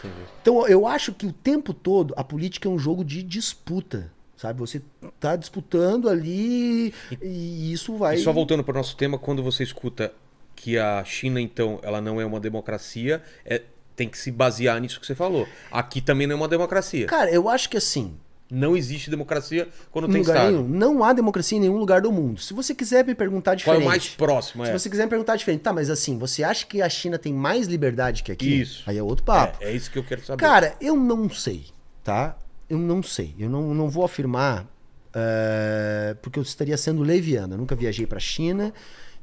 Entendi. Então eu acho que o tempo todo a política é um jogo de disputa, sabe? Você tá disputando ali e isso vai... E só voltando para o nosso tema, quando você escuta que a China, então, ela não é uma democracia, tem que se basear nisso que você falou. Aqui também não é uma democracia. Cara, eu acho que assim... Não existe democracia quando Em tem lugar Estado. nenhum. Não há democracia em nenhum lugar do mundo. Se você quiser me perguntar Qual é diferente... o mais próximo? Se você quiser me perguntar diferente, tá, mas assim, você acha que a China tem mais liberdade que aqui? Isso. Aí é outro papo. É isso que eu quero saber. Cara, eu não sei, tá? Eu não sei. Eu não vou afirmar porque eu estaria sendo leviano. Eu nunca viajei pra China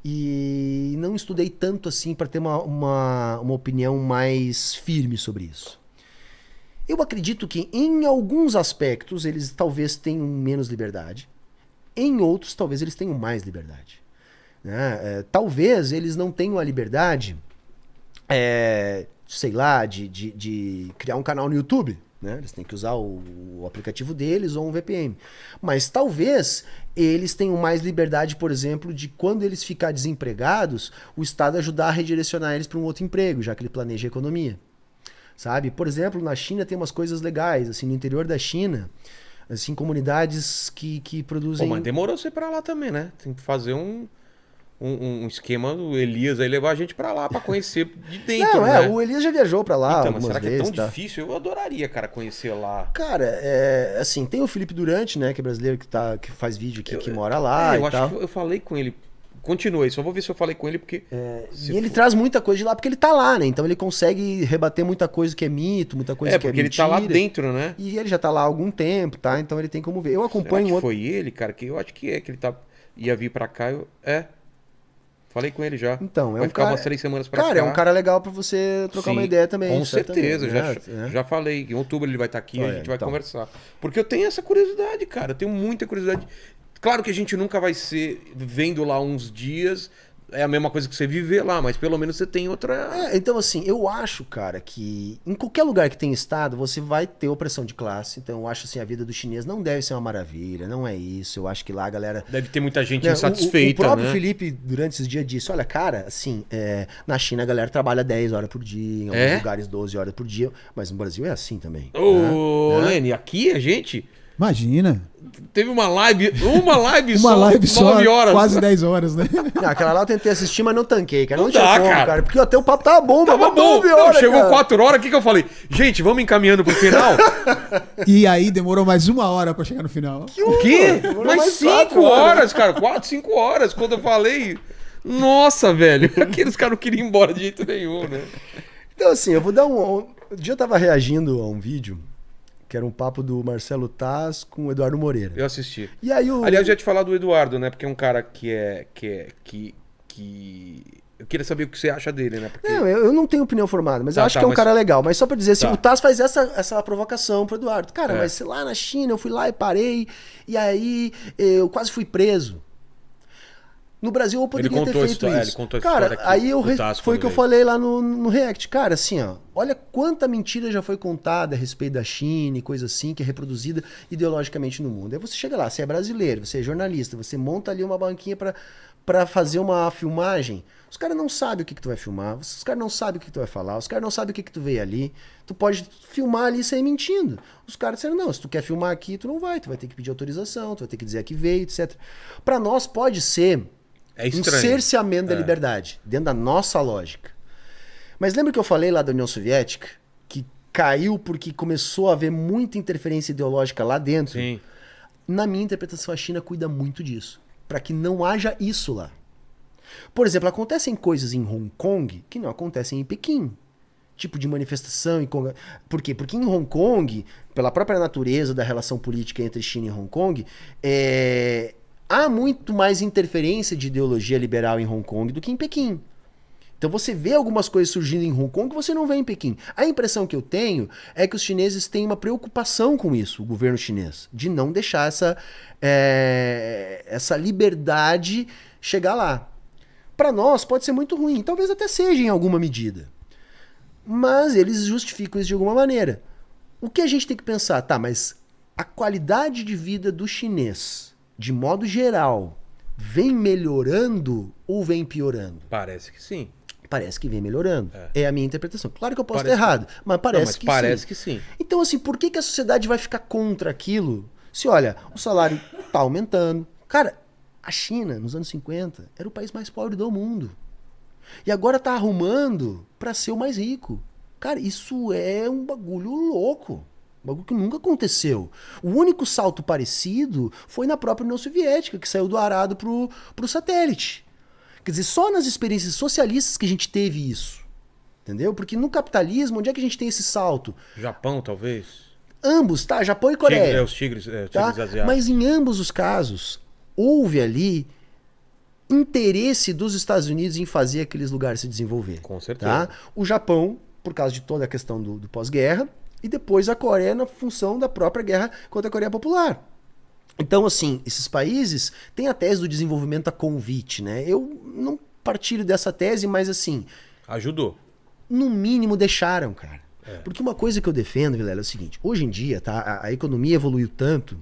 e não estudei tanto assim para ter uma opinião mais firme sobre isso. Eu acredito que em alguns aspectos eles talvez tenham menos liberdade, em outros talvez eles tenham mais liberdade. Né? Talvez eles não tenham a liberdade, sei lá, de criar um canal no YouTube. Né? Eles têm que usar o aplicativo deles ou um VPN. Mas talvez eles tenham mais liberdade, por exemplo, de quando eles ficarem desempregados, o Estado ajudar a redirecionar eles para um outro emprego, já que ele planeja a economia. Sabe? Por exemplo, na China tem umas coisas legais, assim, no interior da China, assim, comunidades que produzem... Pô, mas demorou você ir pra lá também, né? Tem que fazer um esquema do Elias aí, levar a gente pra lá pra conhecer de dentro, Não, né? o Elias já viajou pra lá Então, mas algumas será que é vezes, tão tá? difícil? Eu adoraria, cara, conhecer lá. Cara, assim, tem o Felipe Durante, né, que é brasileiro que faz vídeo aqui, que mora lá eu e acho tal. que eu falei com ele. Continua aí, só vou ver se eu falei com ele, porque... E ele traz muita coisa de lá, porque ele tá lá, né? Então ele consegue rebater muita coisa que é mito, muita coisa que é porque ele mentira. tá lá dentro, né? E ele já tá lá há algum tempo, tá? Então ele tem como ver. Eu Será acompanho que outro... foi ele, cara? Que eu acho que que ele ia vir pra cá. Falei com ele já. Então, Vai ficar umas 3 semanas pra cá. Cara, é um cara legal pra você trocar uma Sim, ideia também. com certeza, certamente, já falei. Em outubro ele vai estar aqui e a gente vai então. conversar. Porque eu tenho essa curiosidade, cara. Eu tenho muita curiosidade. Claro que a gente nunca vai ser vendo lá uns dias. É a mesma coisa que você viver lá, mas pelo menos você tem outra... Então assim, eu acho, cara, que em qualquer lugar que tem Estado, você vai ter opressão de classe. Então eu acho assim, a vida do chinês não deve ser uma maravilha, não é isso. Eu acho que lá a galera... Deve ter muita gente Né, insatisfeita, o próprio né? Felipe, durante esses dias, disse, olha, cara, assim, na China a galera trabalha 10 horas por dia, em alguns lugares 12 horas por dia, mas no Brasil é assim também. Ô, né? Lene, aqui a gente... Imagina. Teve uma live Uma live só, 9 horas. quase 10 horas, né? Não, aquela lá eu tentei assistir, mas não tanquei, cara. Não tinha dá, como, cara. Porque até o papo tava bom, Tava mas bom. 9 Não, horas, chegou cara. 4 horas, o que eu falei? Gente, vamos encaminhando pro final? E aí demorou mais 1 hora pra chegar no final. O quê? Demorou Mais mais 5 4 horas, cara. 4, 5 horas. Quando eu falei... Nossa, velho. Aqueles caras não queriam ir embora de jeito nenhum, né? Então assim, eu vou dar um dia eu tava reagindo a um vídeo, que era um papo do Marcelo Taz com o Eduardo Moreira. Eu assisti. E aí Aliás, eu ia te falar do Eduardo, né? Porque é um cara que eu queria saber o que você acha dele, né? Porque... Não, eu não tenho opinião formada, mas eu acho que é um mas- cara legal. Mas só pra dizer assim, Tá. o Taz faz essa provocação pro Eduardo. Cara, É. mas sei lá na China, eu fui lá e parei, e aí eu quase fui preso. No Brasil eu poderia ter contou a feito história- isso. ele contou a Cara, história aqui, aí do Taz, foi o quando que eu veio. falei lá no React. Cara, assim, ó, olha quanta mentira já foi contada a respeito da China e coisa assim, que é reproduzida ideologicamente no mundo. Aí você chega lá, você é brasileiro, você é jornalista, você monta ali uma banquinha pra fazer uma filmagem. Os caras não sabem o que tu vai filmar, os caras não sabem o que tu vai falar, os caras não sabem o que tu veio ali. Tu pode filmar ali e sair mentindo. Os caras disseram, não, se tu quer filmar aqui, tu não vai, tu vai ter que pedir autorização, tu vai ter que dizer a que veio, etc. Pra nós pode ser É um estranho. cerceamento da liberdade, dentro da nossa lógica. Mas lembra que eu falei lá da União Soviética, que caiu porque começou a haver muita interferência ideológica lá dentro? Sim. Na minha interpretação, a China cuida muito disso, para que não haja isso lá. Por exemplo, acontecem coisas em Hong Kong que não acontecem em Pequim. Tipo de manifestação. Por quê? Porque em Hong Kong, pela própria natureza da relação política entre China e Hong Kong, há muito mais interferência de ideologia liberal em Hong Kong do que em Pequim. Então você vê algumas coisas surgindo em Hong Kong que você não vê em Pequim. A impressão que eu tenho é que os chineses têm uma preocupação com isso, o governo chinês, de não deixar essa liberdade chegar lá. Para nós pode ser muito ruim, talvez até seja em alguma medida. Mas eles justificam isso de alguma maneira. O que a gente tem que pensar? Tá, mas a qualidade de vida do chinês, de modo geral, vem melhorando ou vem piorando? Parece que sim. Parece que vem melhorando. É a minha interpretação. Claro que eu posso estar Parece errado, mas parece que parece sim. que sim. Então, assim, por que a sociedade vai ficar contra aquilo? Se olha, o salário tá aumentando. Cara, a China, nos anos 50, era o país mais pobre do mundo. E agora tá arrumando pra ser o mais rico. Cara, isso é um bagulho louco. Um bagulho que nunca aconteceu. O único salto parecido foi na própria União Soviética, que saiu do arado pro satélite. Quer dizer, só nas experiências socialistas que a gente teve isso. Entendeu? Porque no capitalismo, onde é que a gente tem esse salto? Japão, talvez. Ambos, tá? Japão e Coreia. Os tigres Tá? asiáticos. Mas em ambos os casos, houve ali interesse dos Estados Unidos em fazer aqueles lugares se desenvolver. Com certeza. Tá? O Japão, por causa de toda a questão do pós-guerra, e depois a Coreia na função da própria guerra contra a Coreia Popular. Então, assim, esses países têm a tese do desenvolvimento a convite, né? Eu não partilho dessa tese, mas assim, Ajudou. no mínimo deixaram, cara. Porque uma coisa que eu defendo, Vilela, é o seguinte: hoje em dia, tá, a economia evoluiu tanto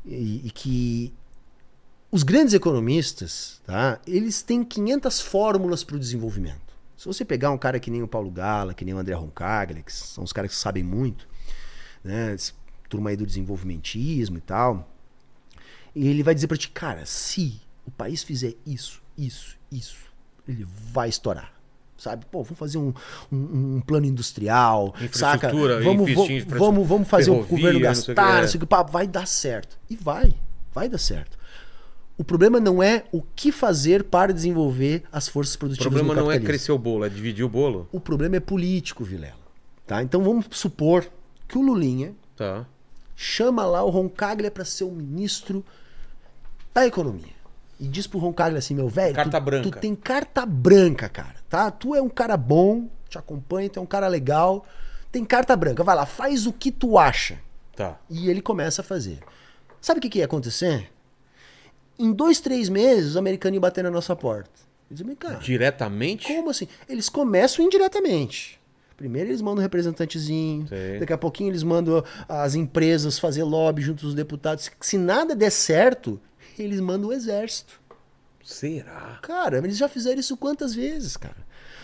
e que os grandes economistas, tá, eles têm 500 fórmulas para o desenvolvimento. Se você pegar um cara que nem o Paulo Gala, que nem o André Roncaglia, que são os caras que sabem muito, né, turma aí do desenvolvimentismo e tal, e ele vai dizer para ti, cara, se o país fizer isso, ele vai estourar. Sabe? Pô, vamos fazer um plano industrial, saca? Vamos fazer o governo gastar, não sei o que, vai dar certo. E vai dar certo. O problema não é o que fazer para desenvolver as forças produtivas do capitalismo. O problema não é crescer o bolo, é dividir o bolo. O problema é político, Vilela. Tá? Então vamos supor que o Lulinha chama lá o Roncaglia para ser o ministro da economia. E diz pro Roncaglia assim, meu velho, tu tem carta branca, cara, tá? Tu é um cara bom, te acompanha, tu é um cara legal, tem carta branca, vai lá, faz o que tu acha. Tá. E ele começa a fazer. Sabe o que ia acontecer? Em 2, 3 meses, os americanos iam bater na nossa porta. Eles dizem, cara, diretamente? Como assim? Eles começam indiretamente. Primeiro eles mandam um representantezinho, daqui a pouquinho eles mandam as empresas fazer lobby junto aos deputados. Se nada der certo, eles mandam o exército. Será? Cara, eles já fizeram isso quantas vezes, cara?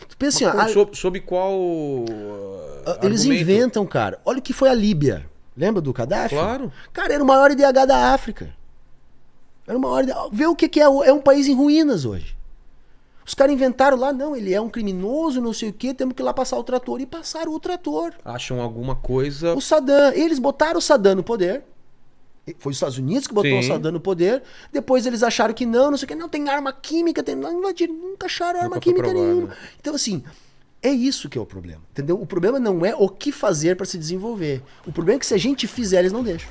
Tu pensa assim, sob qual eles argumento? inventam, cara. Olha o que foi a Líbia. Lembra do Gaddafi? Claro. Cara, era o maior IDH da África. Era o maior IDH. Vê o que é um país em ruínas hoje. Os caras inventaram lá, não, ele é um criminoso, não sei o quê, temos que ir lá passar o trator. E passaram o trator. Acham alguma coisa... O Saddam. Eles botaram o Saddam no poder. Foi os Estados Unidos que botou o Saddam no poder. Depois eles acharam que não sei o que. Não, tem arma química. Não invadiram. Nunca acharam arma química nenhuma. Então, assim, é isso que é o problema. Entendeu? O problema não é o que fazer para se desenvolver. O problema é que se a gente fizer, eles não deixam.